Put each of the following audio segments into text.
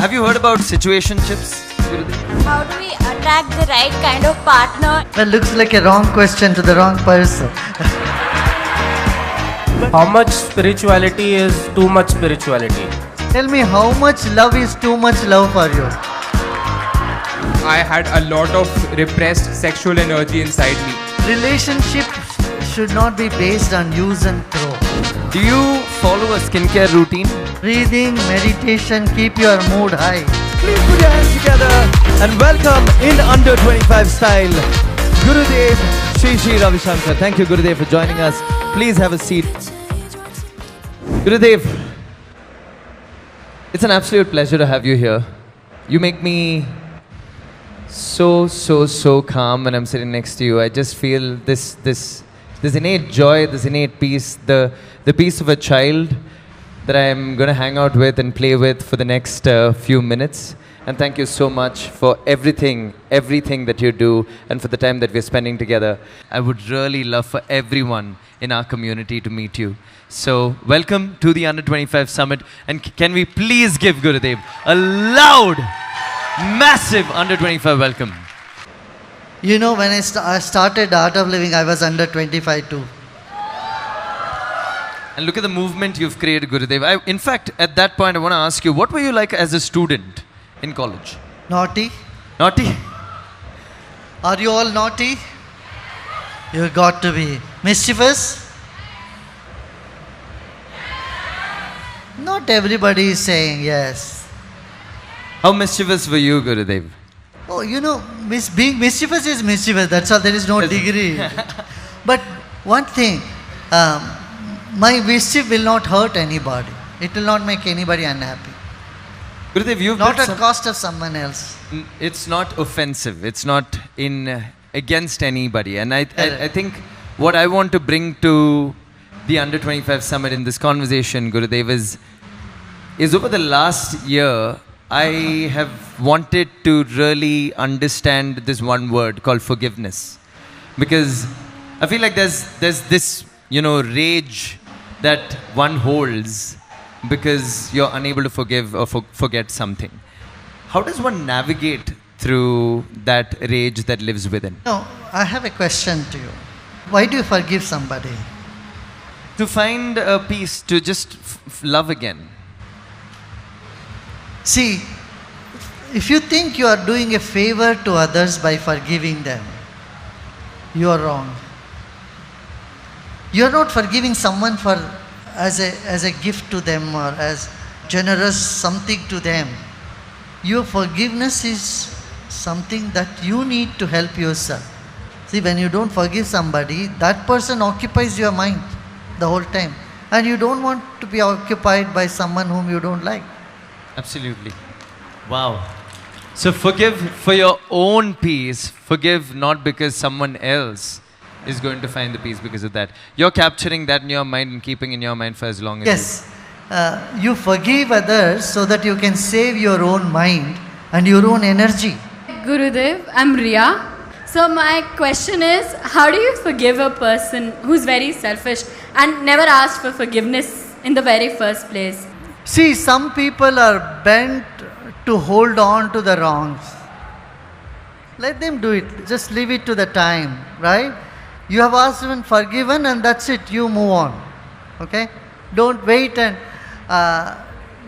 Have you heard about situationships, Gurudev? How do we attract the right kind of partner? That looks like a wrong question to the wrong person. How much spirituality is too much spirituality? Tell me, how much love is too much love for you? I had a lot of repressed sexual energy inside me. Relationship should not be based on use and throw. Do you follow a skincare routine? Breathing, meditation, keep your mood high. Please put your hands together and welcome in under 25 style, Gurudev Sri Sri Ravi Shankar. Thank you, Gurudev, for joining us. Please have a seat. Gurudev, it's an absolute pleasure to have you here. You make me so calm when I'm sitting next to you. I just feel this innate joy, this innate peace, the peace of a child that I'm going to hang out with and play with for the next few minutes. And thank you so much for everything that you do and for the time that we're spending together. I would really love for everyone in our community to meet you. So welcome to the Under 25 Summit, and can we please give Gurudev a loud, massive Under 25 welcome. You know, when I started Art of Living, I was under 25 too. And look at the movement you've created, Gurudev. In fact, at that point, I want to ask you, what were you like as a student in college? Naughty? Naughty? Are you all naughty? You got to be. Mischievous? Not everybody is saying yes. How mischievous were you, Gurudev? Oh, you know, being mischievous is mischievous. That's all. There is no degree. But one thing, my mischief will not hurt anybody. It will not make anybody unhappy. Gurudev, you've not at cost of someone else. It's not offensive. It's not against anybody. And I think what I want to bring to the Under 25 Summit in this conversation, Gurudev, is over the last year, I have wanted to really understand this one word called forgiveness. Because I feel like there's this, rage that one holds because you're unable to forgive or forget something. How does one navigate through that rage that lives within? No, I have a question to you. Why do you forgive somebody? To find a peace, to just love again. See, if you think you are doing a favor to others by forgiving them, you are wrong. You are not forgiving someone as a gift to them or as generous something to them. Your forgiveness is something that you need to help yourself. See, when you don't forgive somebody, that person occupies your mind the whole time. And you don't want to be occupied by someone whom you don't like. Absolutely. Wow. So forgive for your own peace. Forgive not because someone else is going to find the peace because of that. You're capturing that in your mind and keeping in your mind for as long as Yes. You forgive others so that you can save your own mind and your own energy. Gurudev, I'm Riya. So my question is, how do you forgive a person who's very selfish and never asked for forgiveness in the very first place? See, some people are bent to hold on to the wrongs. Let them do it. Just leave it to the time, right? You have asked and forgiven, and that's it. You move on. Okay? Don't wait and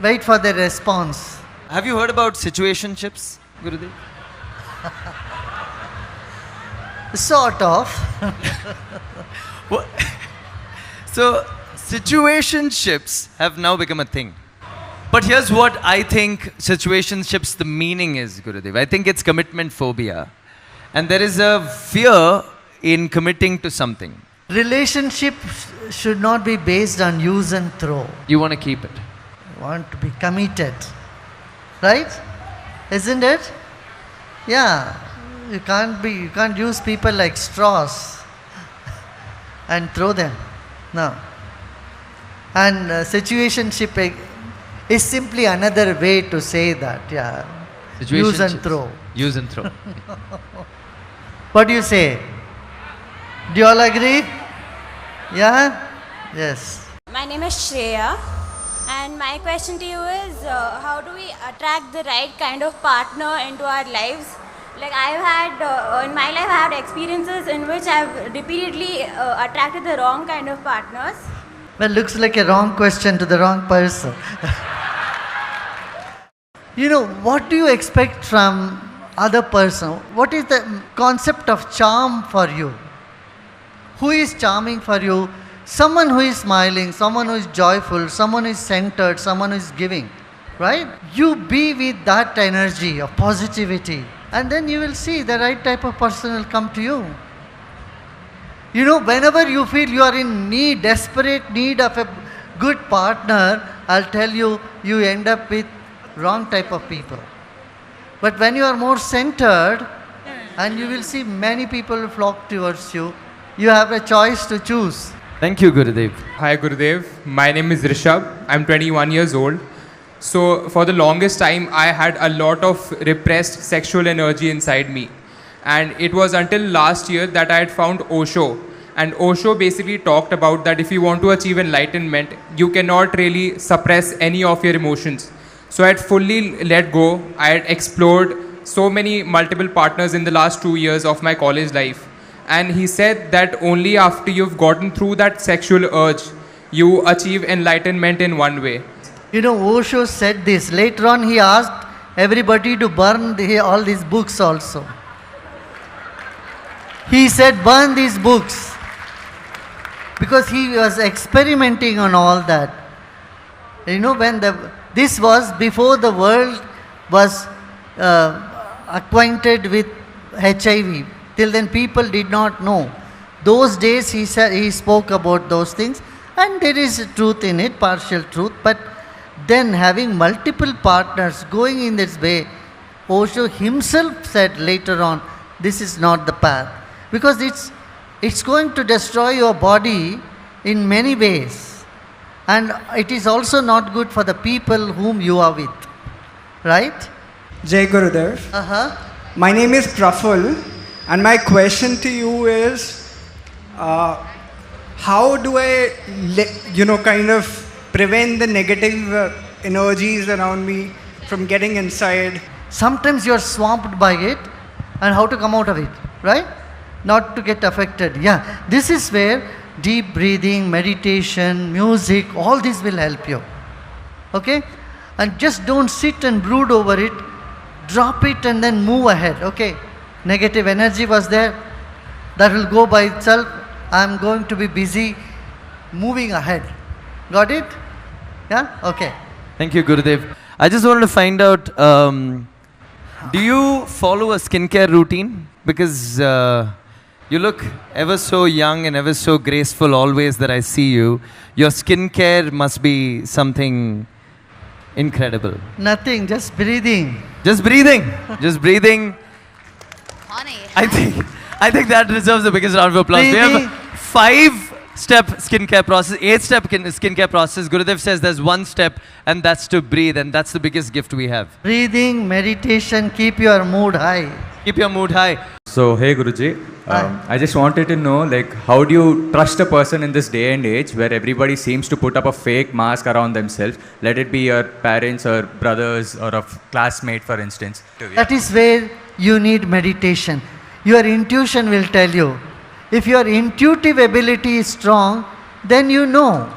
wait for the response. Have you heard about situationships, Gurudev? Sort of. So, situationships have now become a thing. But here's what I think situationships, the meaning is, Gurudev. I think it's commitment phobia. And there is a fear in committing to something. Relationship should not be based on use and throw. You want to keep it. You want to be committed. Right? Isn't it? Yeah. You can't use people like straws and throw them. No. And situationship is simply another way to say that. Yeah. Use and throw. Use and throw. What do you say? Do you all agree? Yeah? Yes. My name is Shreya. And my question to you is, how do we attract the right kind of partner into our lives? Like I've had, in my life, I had experiences in which I've repeatedly attracted the wrong kind of partners. Well, looks like a wrong question to the wrong person. You know, what do you expect from other person? What is the concept of charm for you? Who is charming for you? Someone who is smiling, someone who is joyful, someone who is centered, someone who is giving, right? You be with that energy of positivity, and then you will see the right type of person will come to you. You know, whenever you feel you are in need, desperate need of a good partner, I'll tell you, you end up with wrong type of people. But when you are more centered, and you will see many people flock towards you, you have a choice to choose. Thank you, Gurudev. Hi Gurudev, my name is Rishabh. I'm 21 years old. So for the longest time, I had a lot of repressed sexual energy inside me. And it was until last year that I had found Osho. And Osho basically talked about that if you want to achieve enlightenment, you cannot really suppress any of your emotions. So I had fully let go. I had explored so many multiple partners in the last 2 years of my college life. And he said that only after you've gotten through that sexual urge, you achieve enlightenment in one way. You know, Osho said this. Later on, he asked everybody to burn all these books also. He said, burn these books. Because he was experimenting on all that. You know, when this was before the world was acquainted with HIV. Till then people did not know. Those days he spoke about those things, and there is truth in it, partial truth. But then having multiple partners going in this way, Osho himself said later on, this is not the path. Because it's going to destroy your body in many ways. And it is also not good for the people whom you are with. Right? Jai Gurudev. My name is Praful, and my question to you is, how do I, kind of prevent the negative energies around me from getting inside? Sometimes you are swamped by it, and how to come out of it, right? Not to get affected. Yeah, this is where deep breathing, meditation, music, all this will help you. Okay? And just don't sit and brood over it. Drop it and then move ahead. Okay? Negative energy was there. That will go by itself. I'm going to be busy moving ahead. Got it? Yeah? Okay. Thank you, Gurudev. I just wanted to find out, do you follow a skincare routine? Because you look ever so young and ever so graceful always that I see you. Your skincare must be something incredible. Nothing, just breathing. Just breathing. Just breathing. I think that deserves the biggest round of applause. Breathing. We have 5-step skincare process, 8-step skincare process. Gurudev says there's 1 step, and that's to breathe, and that's the biggest gift we have. Breathing, meditation, keep your mood high. Keep your mood high. So, hey Guruji, I just wanted to know, how do you trust a person in this day and age where everybody seems to put up a fake mask around themselves? Let it be your parents or brothers or a classmate, for instance. That is where you need meditation. Your intuition will tell you. If your intuitive ability is strong, then you know.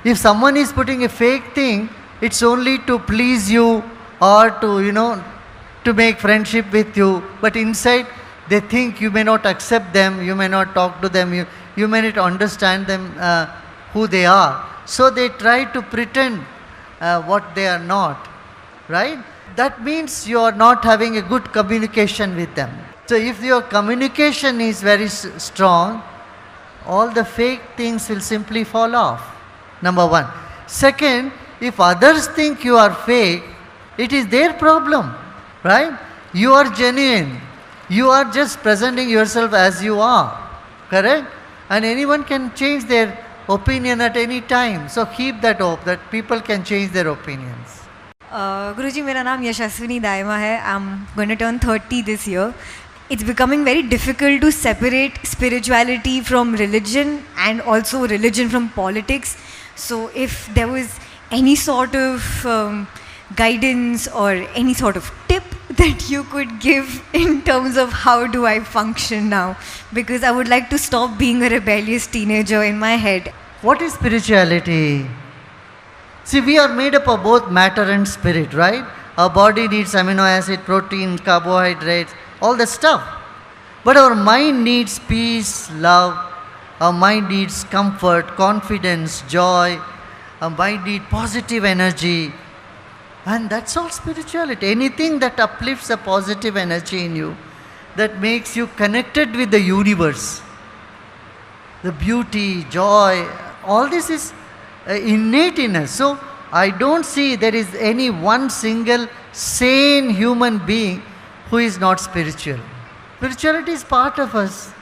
If someone is putting a fake thing, it's only to please you or to, to make friendship with you. But inside, they think you may not accept them, you may not talk to them, you may not understand them, who they are. So they try to pretend what they are not, right? That means you are not having a good communication with them. So if your communication is very strong, all the fake things will simply fall off. Number 1. Second, if others think you are fake, it is their problem, right? You are genuine. You are just presenting yourself as you are, correct? And anyone can change their opinion at any time. So keep that hope that people can change their opinions. Guruji, मेरा नाम यशस्विनी दायमा है. I'm going to turn 30 this year. It's becoming very difficult to separate spirituality from religion and also religion from politics. So if there was any sort of guidance or any sort of tip that you could give in terms of how do I function now? Because I would like to stop being a rebellious teenager in my head. What is spirituality? See, we are made up of both matter and spirit, right? Our body needs amino acid, protein, carbohydrates, all that stuff. But our mind needs peace, love. Our mind needs comfort, confidence, joy. Our mind needs positive energy. And that's all spirituality. Anything that uplifts a positive energy in you, that makes you connected with the universe. The beauty, joy, all this is innate in us. So I don't see there is any one single sane human being who is not spiritual. Spirituality is part of us.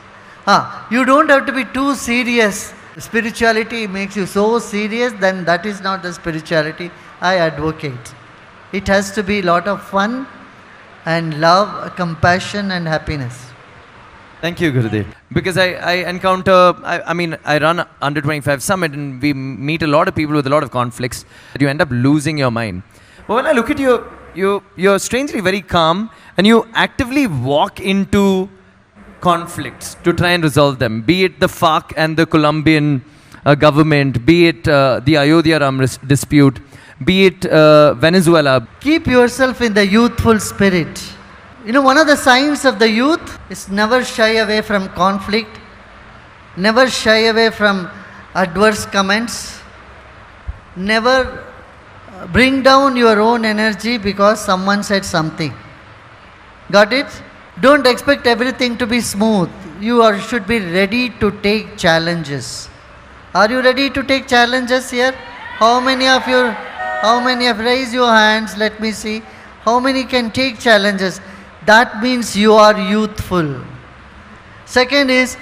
You don't have to be too serious. Spirituality makes you so serious, then that is not the spirituality I advocate. It has to be a lot of fun and love, compassion and happiness. Thank you, Gurudev. Because I encounter, I run Under 25 Summit and we meet a lot of people with a lot of conflicts. You end up losing your mind. But when I look at you, you're strangely very calm and you actively walk into conflicts to try and resolve them. Be it the FARC and the Colombian government, be it the Ayodhya Ram dispute, be it Venezuela. Keep yourself in the youthful spirit. You know, one of the signs of the youth is never shy away from conflict, never shy away from adverse comments, never bring down your own energy because someone said something. Got it? Don't expect everything to be smooth. You should be ready to take challenges. Are you ready to take challenges here? How many of you raise your hands? Let me see. How many can take challenges? That means you are youthful. Second is,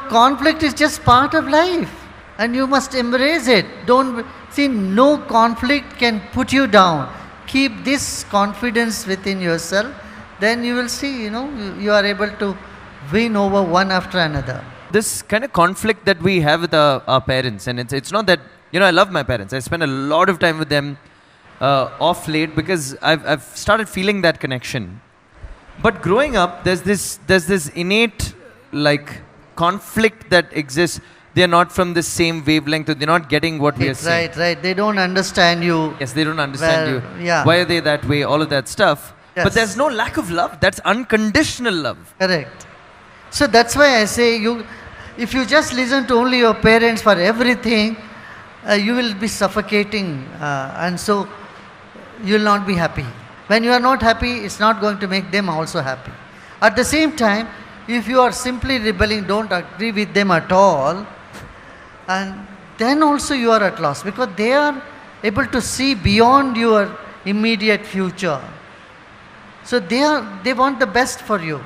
conflict is just part of life and you must embrace it. No conflict can put you down. Keep this confidence within yourself, then you will see, you are able to win over one after another. This kind of conflict that we have with our parents, and it's not that, I love my parents. I spend a lot of time with them off late because I've started feeling that connection. But growing up, there's this innate conflict that exists. They're not from the same wavelength. They're not getting what we are saying. Right. They don't understand you. Yes, they don't understand you. Yeah. Why are they that way? All of that stuff. Yes. But there's no lack of love. That's unconditional love. Correct. So that's why I say if you just listen to only your parents for everything, you will be suffocating and so you will not be happy. When you are not happy, it's not going to make them also happy. At the same time, if you are simply rebelling, don't agree with them at all, and then also you are at loss because they are able to see beyond your immediate future. So they want the best for you,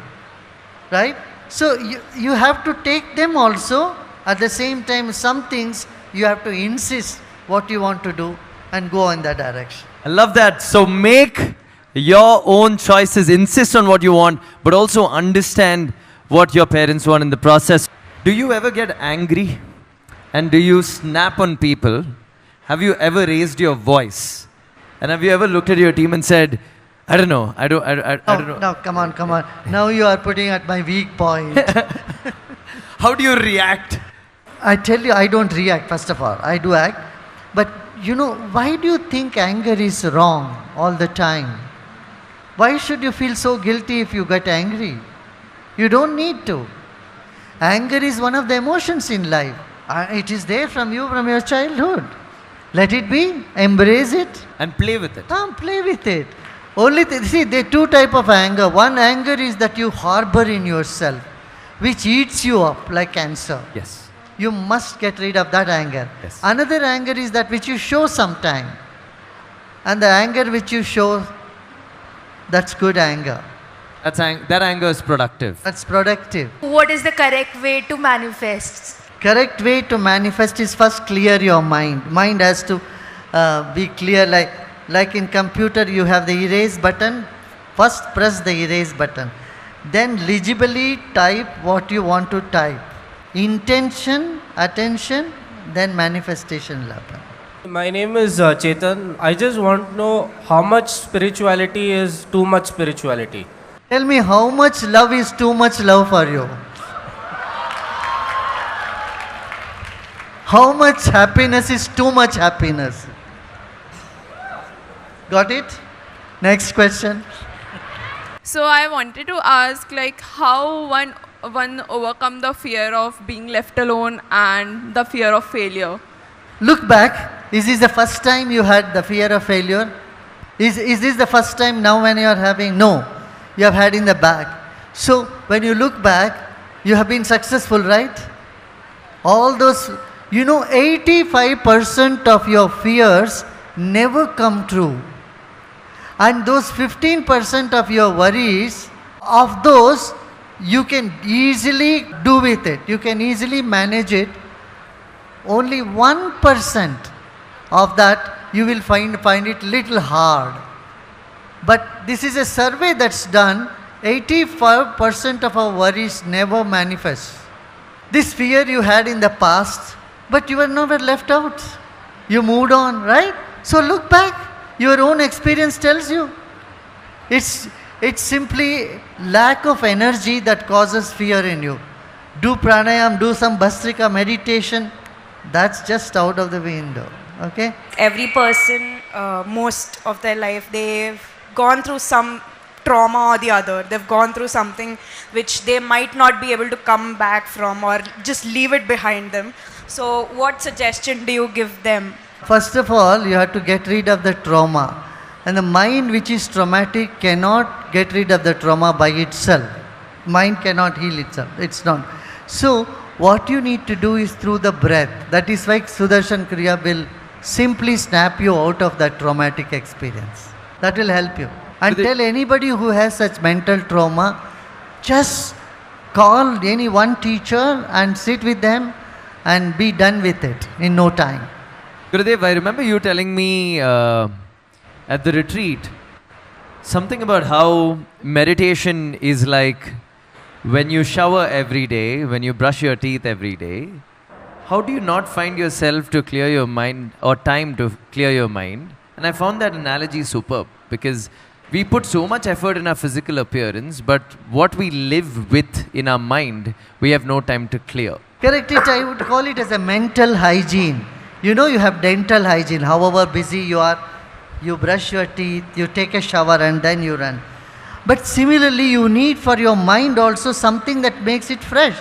right? So you have to take them also. At the same time, some things you have to insist what you want to do and go in that direction. I love that. So make your own choices, insist on what you want, but also understand what your parents want in the process. Do you ever get angry? And do you snap on people? Have you ever raised your voice? And have you ever looked at your team and said, I don't know, I don't know. No, come on. Now you are putting at my weak point. How do you react? I tell you, I don't react, first of all. I do act. But why do you think anger is wrong all the time? Why should you feel so guilty if you get angry? You don't need to. Anger is one of the emotions in life. It is there from your childhood. Let it be. Embrace it. And play with it. Play with it. See, there are two types of anger. One anger is that you harbor in yourself, which eats you up like cancer. Yes. You must get rid of that anger. Yes. Another anger is that which you show sometime. And the anger which you show, that's good anger. That anger is productive. That's productive. What is the correct way to manifest? Correct way to manifest is first clear your mind. Mind has to be clear. Like in computer, you have the erase button. First press the erase button. Then legibly type what you want to type. Intention, attention, then manifestation will happen. My name is Chetan. I just want to know how much spirituality is too much spirituality. Tell me, how much love is too much love for you? How much happiness is too much happiness? Got it? Next question. So I wanted to ask, like, how one overcome the fear of being left alone and the fear of failure. Look back. Is this the first time you had the fear of failure? Is this the first time now when you are having? No. You have had in the back. So when you look back, you have been successful, right? All those, 85% of your fears never come true. And those 15% of your worries, of those, you can easily do with it. You can easily manage it. Only 1% of that you will find it little hard. But this is a survey that's done. 85% of our worries never manifest. This fear you had in the past, but you were never left out. You moved on, right? So look back. Your own experience tells you. It's simply lack of energy that causes fear in you. Do pranayam, do some bhastrika meditation. That's just out of the window. Okay? Every person, most of their life, they've gone through some trauma or the other. They've gone through something which they might not be able to come back from or just leave it behind them. So what suggestion do you give them? First of all, you have to get rid of the trauma. And the mind which is traumatic cannot get rid of the trauma by itself. Mind cannot heal itself. It's not. So what you need to do is through the breath. That is why Sudarshan Kriya will simply snap you out of that traumatic experience. That will help you. And tell anybody who has such mental trauma, just call any one teacher and sit with them and be done with it in no time. Gurudev, I remember you telling me at the retreat something about how meditation is like when you shower every day, when you brush your teeth every day. How do you not find yourself to clear your mind or time to clear your mind? And I found that analogy superb because we put so much effort in our physical appearance, but what we live with in our mind, we have no time to clear. Correct it, I would call it as a mental hygiene. You have dental hygiene, however busy you are, you brush your teeth, you take a shower and then you run. But similarly, you need for your mind also something that makes it fresh.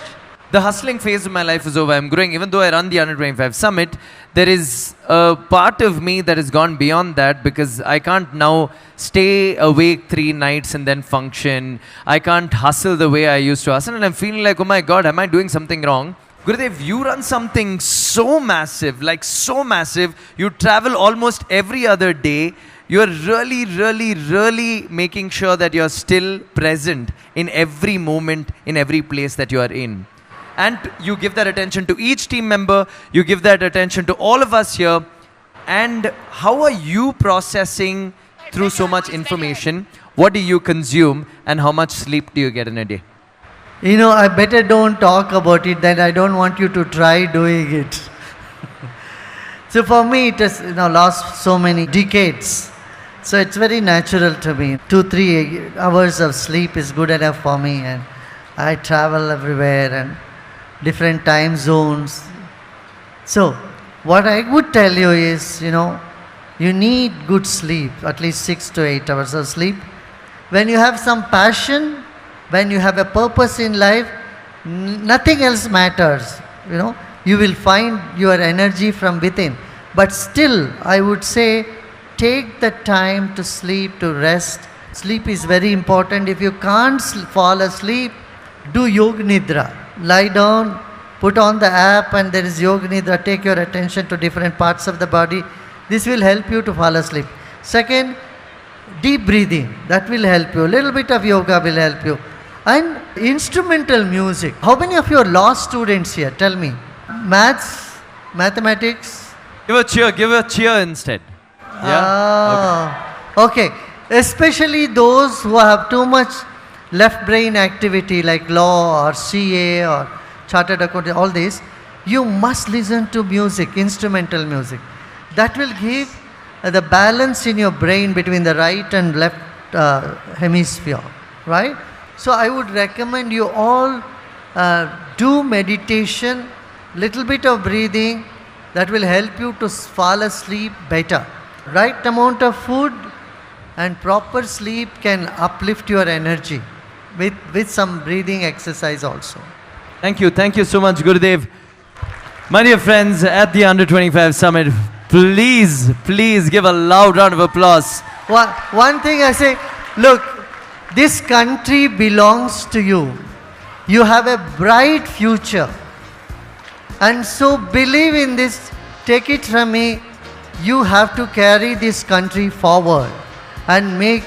The hustling phase of my life is over. I'm growing. Even though I run the Under 25 Summit, there is a part of me that has gone beyond that because I can't now stay awake 3 nights and then function. I can't hustle the way I used to hustle. And I'm feeling like, oh my God, am I doing something wrong? Gurudev, you run something so massive, like so massive. You travel almost every other day. You're really making sure that you're still present in every moment, in every place that you are in. And you give that attention to each team member, you give that attention to all of us here. And how are you processing through so much information? What do you consume and how much sleep do you get in a day? I better don't talk about it, then I don't want you to try doing it. So for me, it has lost so many decades. So it's very natural to me. 2-3 hours of sleep is good enough for me, and I travel everywhere and different time zones. So what I would tell you is, you need good sleep, at least 6 to 8 hours of sleep. When you have some passion, when you have a purpose in life, nothing else matters. You will find your energy from within. But still, I would say, take the time to sleep, to rest. Sleep is very important. If you can't fall asleep, do Yoga Nidra. Lie down, put on the app and there is Yoga Nidra. Take your attention to different parts of the body. This will help you to fall asleep. Second, deep breathing. That will help you. A little bit of yoga will help you. And instrumental music. How many of you are law students here? Tell me. Maths, mathematics. Give a cheer instead. Yeah. Okay. Especially those who have too much left brain activity like law or CA or chartered accountant, all this, you must listen to music, instrumental music. That will give the balance in your brain between the right and left hemisphere, right? So I would recommend you all do meditation, little bit of breathing, that will help you to fall asleep better. Right amount of food and proper sleep can uplift your energy with some breathing exercise also. Thank you so much, Gurudev. My dear friends, at the Under 25 Summit, please give a loud round of applause. One thing I say, look, this country belongs to you. You have a bright future. And so believe in this, take it from me, you have to carry this country forward and make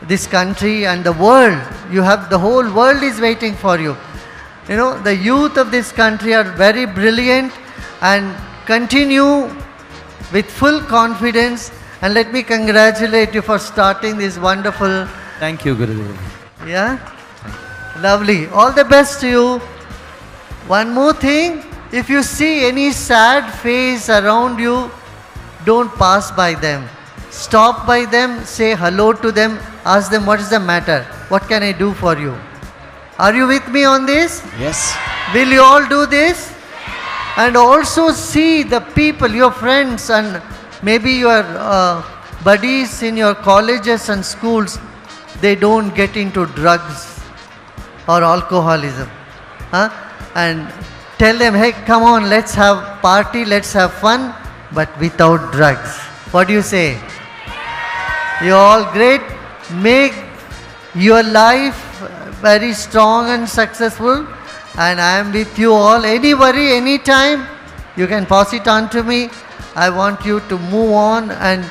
this country and the world, the whole world is waiting for you. You know, the youth of this country are very brilliant, and continue with full confidence, and let me congratulate you for starting this wonderful. Thank you, Gurudev. Yeah? Lovely. All the best to you. One more thing, if you see any sad face around you, don't pass by them. Stop by them, say hello to them, ask them what is the matter, what can I do for you. Are you with me on this? Yes. Will you all do this? And also see the people, your friends and maybe your buddies in your colleges and schools, they don't get into drugs or alcoholism. And tell them, hey, come on, let's have party, let's have fun, but without drugs. What do you say? You're all great. Make your life very strong and successful. And I am with you all. Any worry, any time, you can pass it on to me. I want you to move on and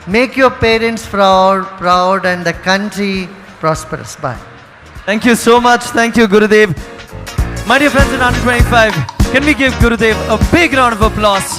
make your parents proud and the country prosperous. Bye. Thank you so much. Thank you, Gurudev. My dear friends in Under 25, can we give Gurudev a big round of applause?